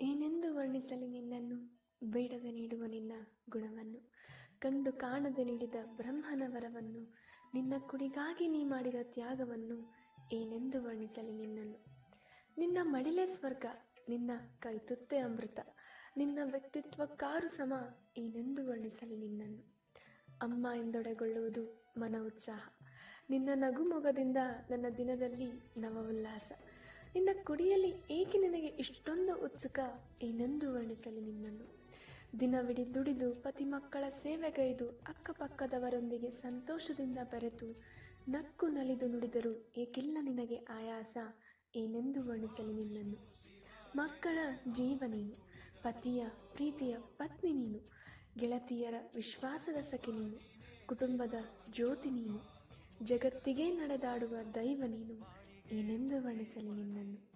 ಏನೆಂದು ವರ್ಣಿಸಲಿ ನಿನ್ನನ್ನು, ಬೇಡದೆ ನೀಡುವ ನಿನ್ನ ಗುಣವನ್ನು, ಕಂಡು ಕಾಣದೆ ನೀಡಿದ ಬ್ರಹ್ಮನ ವರವನ್ನು, ನಿನ್ನ ಕುಡಿಗಾಗಿ ನೀ ಮಾಡಿದ ತ್ಯಾಗವನ್ನು, ಏನೆಂದು ವರ್ಣಿಸಲಿ ನಿನ್ನನ್ನು. ನಿನ್ನ ಮಡಿಲೇ ಸ್ವರ್ಗ, ನಿನ್ನ ಕೈತುತ್ತೆ ಅಮೃತ, ನಿನ್ನ ವ್ಯಕ್ತಿತ್ವಕ್ಕಾರು ಸಮ, ಏನೆಂದು ವರ್ಣಿಸಲಿ ನಿನ್ನನ್ನು. ಅಮ್ಮ ಎಂದೊಡೆಗೊಳ್ಳುವುದು ಮನ ಉತ್ಸಾಹ, ನಿನ್ನ ನಗುಮೊಗದಿಂದ ನನ್ನ ದಿನದಲ್ಲಿ ನವ ಉಲ್ಲಾಸ. ನಿನ್ನ ಕುಡಿಯಲ್ಲಿ ಏಕೆ ನಿನಗೆ ಇಷ್ಟೊಂದು ಉತ್ಸುಕ, ಏನೆಂದು ವರ್ಣಿಸಲಿ ನಿನ್ನನ್ನು. ದಿನವಿಡೀ ದುಡಿದು ಪತಿ ಮಕ್ಕಳ ಸೇವೆಗೈದು ಅಕ್ಕಪಕ್ಕದವರೊಂದಿಗೆ ಸಂತೋಷದಿಂದ ಬೆರೆತು ನಕ್ಕು ನಲಿದು ನುಡಿದರು ಏಕಿಲ್ಲ ನಿನಗೆ ಆಯಾಸ, ಏನೆಂದು ವರ್ಣಿಸಲಿ ನಿನ್ನನ್ನು. ಮಕ್ಕಳ ಜೀವ ನೀನು, ಪತಿಯ ಪ್ರೀತಿಯ ಪತ್ನಿ ನೀನು, ಗೆಳತಿಯರ ವಿಶ್ವಾಸದ ಸಖಿ ನೀನು, ಕುಟುಂಬದ ಜ್ಯೋತಿ ನೀನು, ಜಗತ್ತಿಗೆ ನಡೆದಾಡುವ ದೈವ ನೀನು, ಏನೆಂದು ವರ್ಣಿಸಲಿ ನಿನ್ನನ್ನು.